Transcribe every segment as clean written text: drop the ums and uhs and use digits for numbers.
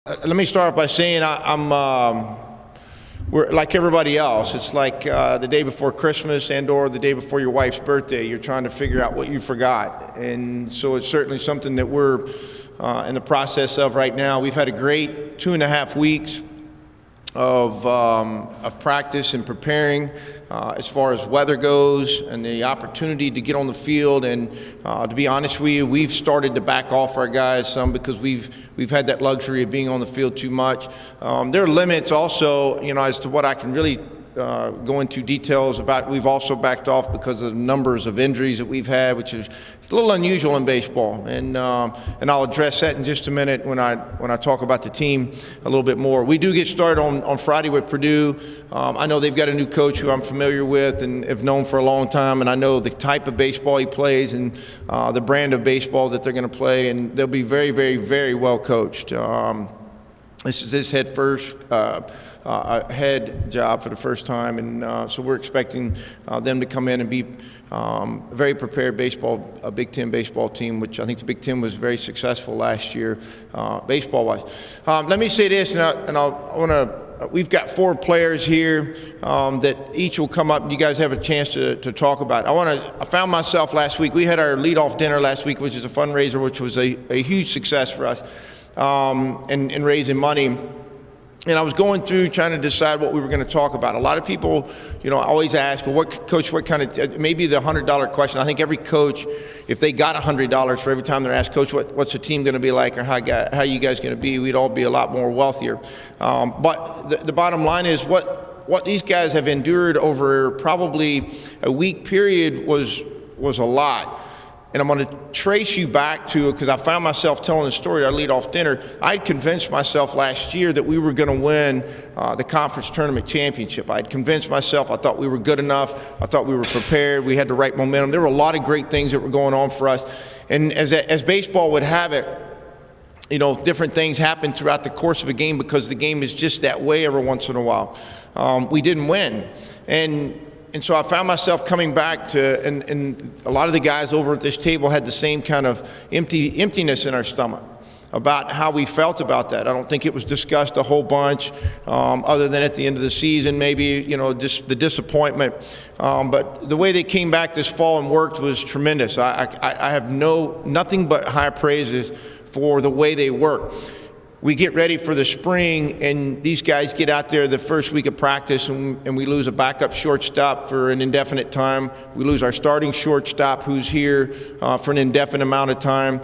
Let me start by saying we're like everybody else. It's like the day before Christmas and/or the day before your wife's birthday. You're trying to figure out what you forgot, and so it's certainly something that we're in the process of right now. We've had a great 2.5 weeks of practice and preparing as far as weather goes and the opportunity to get on the field. And to be honest with you, we've started to back off our guys some because we've had that luxury of being on the field too much. There are limits also, as to what I can really go into details about. We've also backed off because of the numbers of injuries that we've had, which is a little unusual in baseball, and I'll address that in just a minute when I talk about the team a little bit more. We do get started on Friday with Purdue. I know they've got a new coach who I'm familiar with and have known for a long time, and I know the type of baseball he plays and the brand of baseball that they're going to play, and they'll be very, very, very well coached. This is his head job for the first time, and so we're expecting them to come in and be a very prepared a Big Ten baseball team, which I think the Big Ten was very successful last year, baseball-wise. Let me say this, we've got 4 players here that each will come up and you guys have a chance to talk about. I found myself last week, we had our leadoff dinner last week, which is a fundraiser, which was a huge success for us in raising money. And I was going through trying to decide what we were going to talk about. A lot of people, always ask, well, what kind of, maybe the $100 question. I think every coach, if they got $100 for every time they're asked, Coach, what's the team going to be like, or how you guys going to be, we'd all be a lot more wealthier. But the bottom line is what these guys have endured over probably a week period was a lot. And I'm going to trace you back to, because I found myself telling the story at our leadoff dinner. I'd convinced myself last year that we were going to win the conference tournament championship. I'd convinced myself I thought we were good enough. I thought we were prepared. We had the right momentum. There were a lot of great things that were going on for us. And as baseball would have it, different things happen throughout the course of a game because the game is just that way every once in a while. We didn't win. And so I found myself coming back to, and a lot of the guys over at this table had the same kind of emptiness in our stomach about how we felt about that. I don't think it was discussed a whole bunch, other than at the end of the season, maybe, just the disappointment. But the way they came back this fall and worked was tremendous. I have nothing but high praises for the way they work. We get ready for the spring, and these guys get out there the first week of practice, and we lose a backup shortstop for an indefinite time. We lose our starting shortstop who's here for an indefinite amount of time.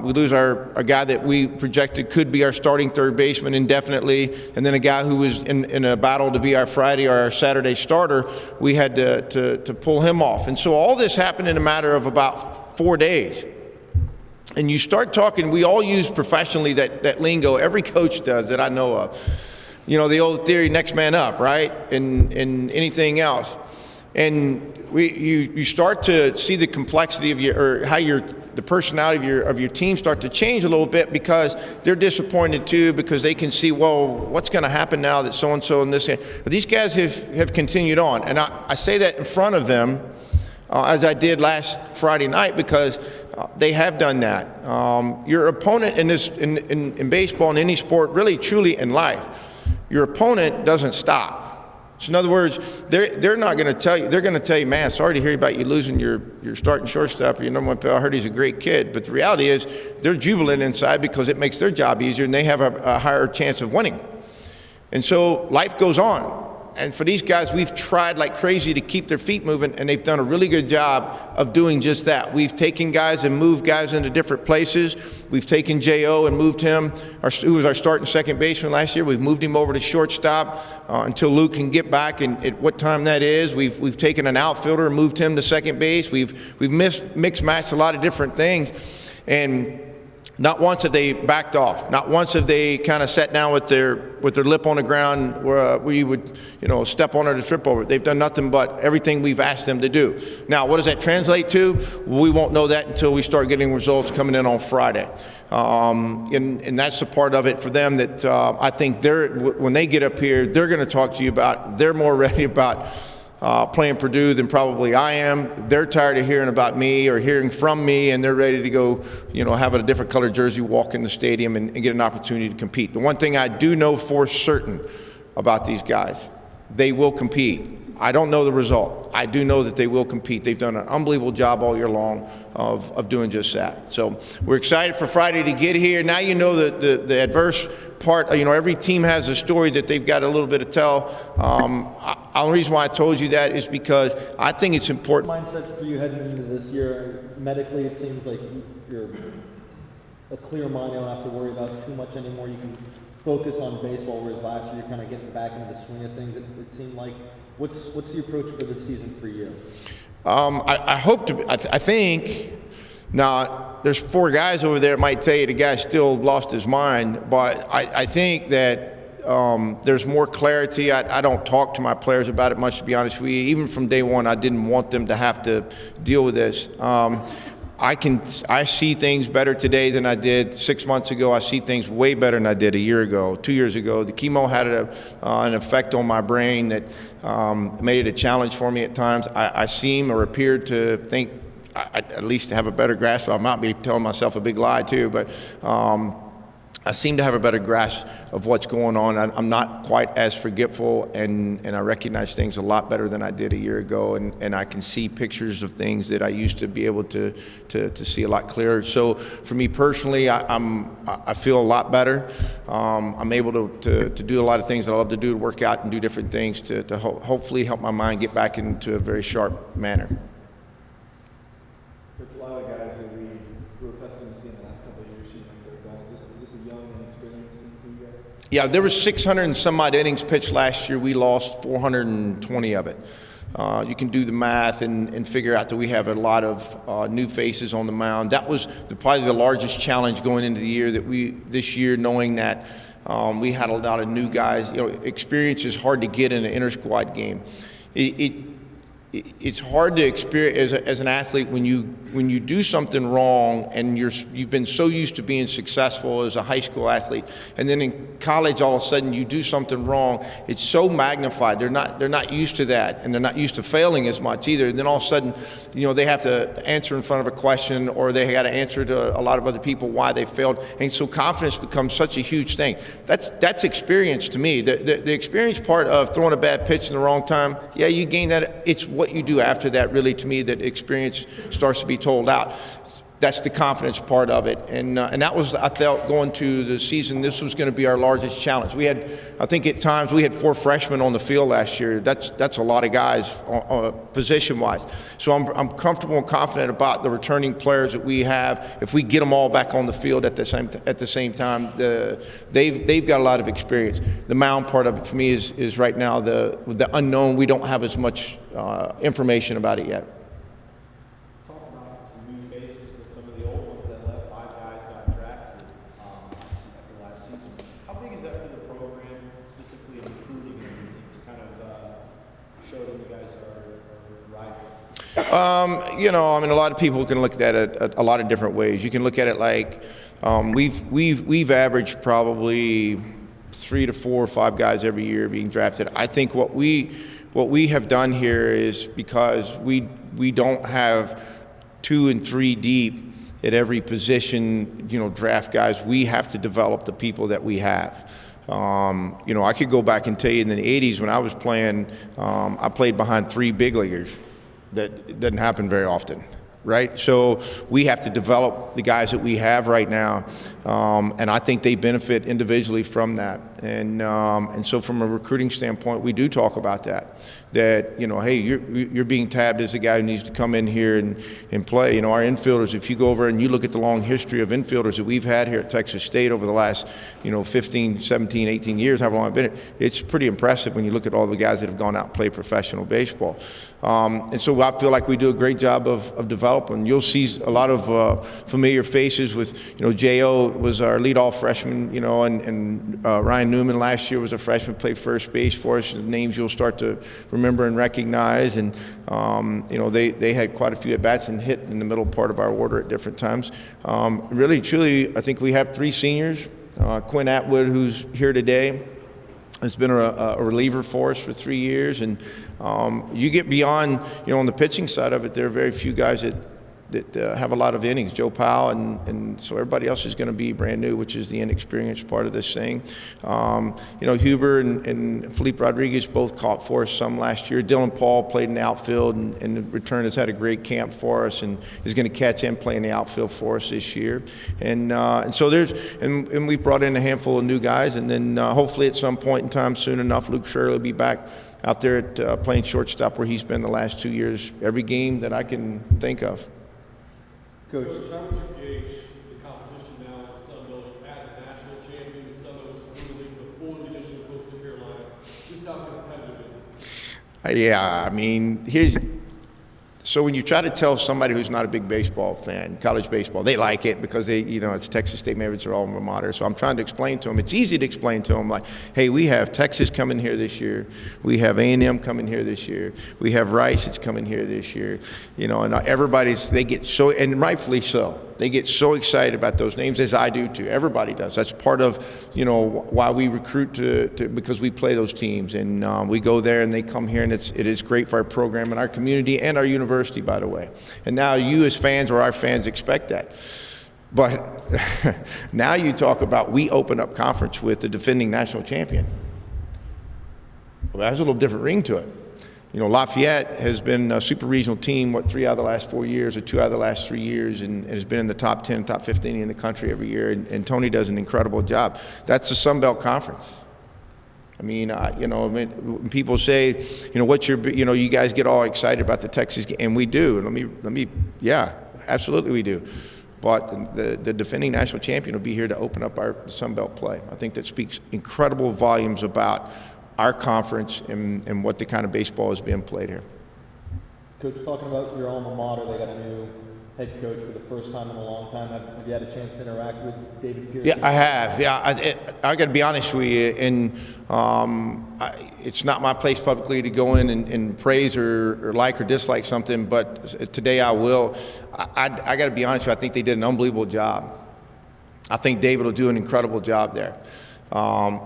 We lose a guy that we projected could be our starting third baseman indefinitely, and then a guy who was in a battle to be our Friday or our Saturday starter. We had to pull him off. And so all this happened in a matter of about 4 days. And you start talking, we all use professionally that lingo, every coach does that I know of. The old theory, next man up, right? And anything else. And you start to see the complexity of the personality of your team start to change a little bit because they're disappointed too, because they can see, well, what's going to happen now that so-and-so and this. But these guys have continued on. And I say that in front of them, as I did last Friday night, because they have done that. Your opponent in baseball, in any sport, really, truly in life, your opponent doesn't stop. So in other words, they're not going to tell you. They're going to tell you, man, sorry to hear about you losing your starting shortstop or your number one player. I heard he's a great kid. But the reality is, they're jubilant inside because it makes their job easier, and they have a higher chance of winning. And so life goes on. And for these guys, we've tried like crazy to keep their feet moving, and they've done a really good job of doing just that. We've taken guys and moved guys into different places. We've taken J.O. and moved him, who was our starting second baseman last year. We've moved him over to shortstop until Luke can get back, and at what time that is. We've taken an outfielder and moved him to second base. We've mixed matched a lot of different things, and not once have they backed off. Not once have they kind of sat down with their lip on the ground where you would, step on it or trip over it. They've done nothing but everything we've asked them to do. Now, what does that translate to? We won't know that until we start getting results coming in on Friday. And that's the part of it for them that I think when they get up here, they're going to talk to you about. They're more ready about playing Purdue than probably I am. They're tired of hearing about me or hearing from me, and they're ready to go, have a different colored jersey, walk in the stadium, and get an opportunity to compete. The one thing I do know for certain about these guys, they will compete. I don't know the result. I do know that they will compete. They've done an unbelievable job all year long of doing just that. So we're excited for Friday to get here. Now you know the adverse part. Every team has a story that they've got a little bit to tell. The only reason why I told you that is because I think it's important. Mindset for you heading into this year, medically it seems like you're a clear mind. You don't have to worry about too much anymore. You can focus on baseball, whereas last year you're kind of getting back into the swing of things. It seemed like. What's the approach for this season for you? I hope to. I think now there's 4 guys over there that might tell you the guy still lost his mind, but I think that there's more clarity. I don't talk to my players about it much, to be honest with you. Even from day one, I didn't want them to have to deal with this. I see things better today than I did 6 months ago. I see things way better than I did a year ago, 2 years ago. The chemo had an effect on my brain that made it a challenge for me at times. I seem or appear to think at least to have a better grasp. I might be telling myself a big lie too, but I seem to have a better grasp of what's going on. I'm not quite as forgetful, and I recognize things a lot better than I did a year ago, and I can see pictures of things that I used to be able to see a lot clearer. So for me personally, I feel a lot better. I'm able to do a lot of things that I love to do, to work out and do different things to hopefully help my mind get back into a very sharp manner. There's a lot of guys that we were accustomed to seeing the last couple of years shooting like their goals. Is this a young and experienced team for you guys? Yeah, there was 600 and some odd innings pitched last year. We lost 420 of it. You can do the math and figure out that we have a lot of new faces on the mound. That was probably the largest challenge going into the year this year, knowing that we had a lot of new guys. Experience is hard to get in an inter-squad game. It's hard to experience as an athlete when you do something wrong and you've been so used to being successful as a high school athlete, and then in college all of a sudden you do something wrong. It's so magnified. They're not used to that, and they're not used to failing as much either. And then all of a sudden, they have to answer in front of a question, or they got to answer to a lot of other people why they failed. And so confidence becomes such a huge thing. That's experience to me. The experience part of throwing a bad pitch in the wrong time, yeah, you gain that. It's what you do after that, really, to me, that experience starts to be told out. That's the confidence part of it, and that was, I felt, going to the season, this was going to be our largest challenge. I think at times we had 4 freshmen on the field last year. That's a lot of guys position-wise. So I'm comfortable and confident about the returning players that we have. If we get them all back on the field at the same time, they've got a lot of experience. The mound part of it for me is right now the unknown. We don't have as much information about it yet. Talk about some new faces with some of the old ones that left. 5 guys got drafted after last season. How big is that for the program, specifically in recruiting and everything, to kind of show that you guys are rising? A lot of people can look at it a lot of different ways. You can look at it like we've averaged probably 3 to 4 or 5 guys every year being drafted. I think what we have done here is, because we don't have 2 and 3 deep at every position, draft guys, we have to develop the people that we have. I could go back and tell you in the 80s when I was playing, I played behind 3 big leaguers. That doesn't happen very often, right? So we have to develop the guys that we have right now, and I think they benefit individually from that. And so from a recruiting standpoint, we do talk about that. Hey, you're being tabbed as a guy who needs to come in here and play. Our infielders, if you go over and you look at the long history of infielders that we've had here at Texas State over the last 15, 17, 18 years, however long I've been here, it's pretty impressive when you look at all the guys that have gone out and played professional baseball. And so I feel like we do a great job of developing. You'll see a lot of familiar faces with, J.O. was our leadoff freshman, and Ryan Newman last year was a freshman, played first base for us. Names you'll start to remember and recognize, and they had quite a few at bats and hit in the middle part of our order at different times. Really, truly, I think we have 3 seniors. Quinn Atwood, who's here today. has been a reliever for us for 3 years, and you get beyond, on the pitching side of it, there are very few guys that have a lot of innings. Joe Powell, and so everybody else is going to be brand new, which is the inexperienced part of this thing. Huber and Felipe Rodriguez both caught for us some last year. Dylan Paul played in the outfield, and in return has had a great camp for us, and is going to catch and play in the outfield for us this year. And so and we've brought in a handful of new guys, and then hopefully at some point in time soon enough, Luke Shirley will be back out there at playing shortstop where he's been the last 2 years, every game that I can think of. Coach, how would you gauge the competition now in the Sun Belt? You had the national champion, the Sun Belt was ruling before the addition of Coastal Carolina. Just how competitive is it? Yeah, I mean, so when you try to tell somebody who's not a big baseball fan, college baseball, they like it because it's Texas State, maybe it's their alma mater. So I'm trying to explain to them. It's easy to explain to them, like, hey, we have Texas coming here this year. We have A&M coming here this year. We have Rice that's coming here this year. And they get so, and rightfully so, they get so excited about those names, as I do too. Everybody does. That's part of, why we recruit because we play those teams, and we go there and they come here, and it is great for our program and our community and our university, by the way. And now you as fans or our fans expect that. But now you talk about we open up conference with the defending national champion. Well, that has a little different ring to it. Lafayette has been a super regional team, 3 out of the last 4 years or 2 out of the last 3 years, and has been in the top 10, top 15 in the country every year, and Tony does an incredible job. That's the Sun Belt Conference. I mean, when people say, you guys get all excited about the Texas game, and we do. Yeah, absolutely we do. But the defending national champion will be here to open up our Sun Belt play. I think that speaks incredible volumes about our conference and what the kind of baseball is being played here. Coach, talking about your alma mater, they got a new head coach for the first time in a long time. Have you had a chance to interact with David Pierce? Yeah, I have. Yeah, I got to be honest with you, and it's not my place publicly to go in and praise or like or dislike something, but today I will. I got to be honest with you, I think they did an unbelievable job. I think David will do an incredible job there.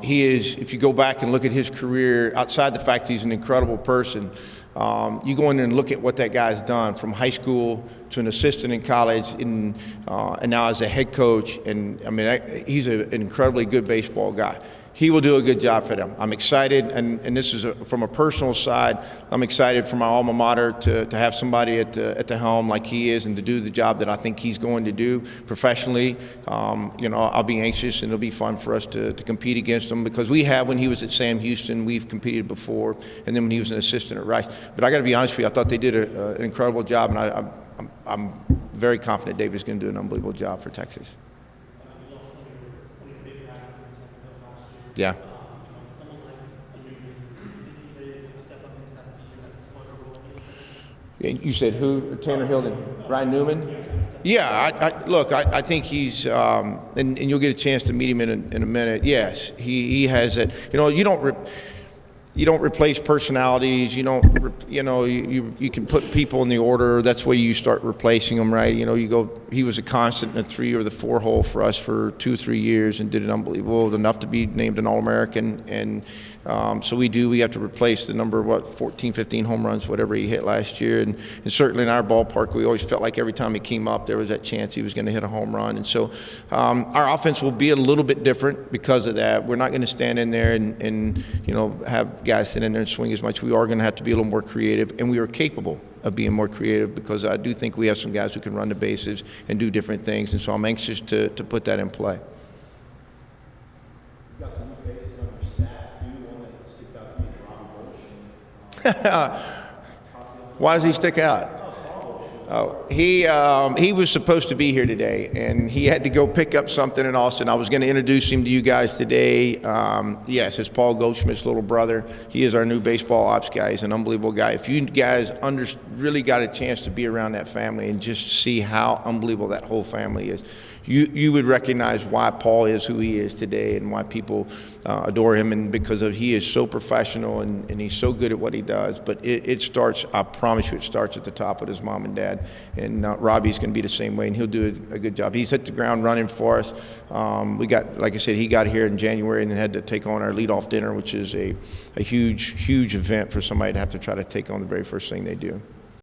He is, if you go back and look at his career, outside the fact he's an incredible person, you go in there and look at what that guy's done from high school to an assistant in college and now as a head coach. And I mean, he's an incredibly good baseball guy. He will do a good job for them. I'm excited, and this is from a personal side. I'm excited for my alma mater to have somebody at the helm like he is, and to do the job that I think he's going to do professionally. I'll be anxious, and it'll be fun for us to compete against him, because we have, when he was at Sam Houston, we've competed before, and then when he was an assistant at Rice. But I got to be honest with you, I thought they did an incredible job, and I'm very confident David's going to do an unbelievable job for Texas. Yeah. You said who? Tanner Hilden, Ryan Newman? Yeah, look, I think he's, and you'll get a chance to meet him in a minute. Yes, he has it. You don't replace personalities. You can put people in the order. That's where you start replacing them, right? He was a constant in the 3 or the 4 hole for us for 2 or 3 years and did it unbelievable, enough to be named an All-American. And so we have to replace the number, 14, 15 home runs, whatever he hit last year. And certainly in our ballpark, we always felt like every time he came up, there was that chance he was going to hit a home run. And so our offense will be a little bit different because of that. We're not going to stand in there and have guys sit in there and swing as much. We are going to have to be a little more creative, and we are capable of being more creative, because I do think we have some guys who can run the bases and do different things, and so I'm anxious to put that in play. You've got some new faces on your staff too. One that sticks out to me is Robbie Walsh. Why does he stick out? Oh, he was supposed to be here today, and he had to go pick up something in Austin. I was going to introduce him to you guys today. Yes, it's Paul Goldschmidt's little brother. He is our new baseball ops guy. He's an unbelievable guy. If you guys really got a chance to be around that family and just see how unbelievable that whole family is, you would recognize why Paul is who he is today, and why people adore him, and because he is so professional and he's so good at what he does. But it starts, I promise you, it starts at the top with his mom and dad. had. And Robbie's going to be the same way, and he'll do a good job. He's hit the ground running for us. We got, like I said, he got here in January and then had to take on our leadoff dinner, which is a huge, huge event for somebody to have to try to take on the very first thing they do.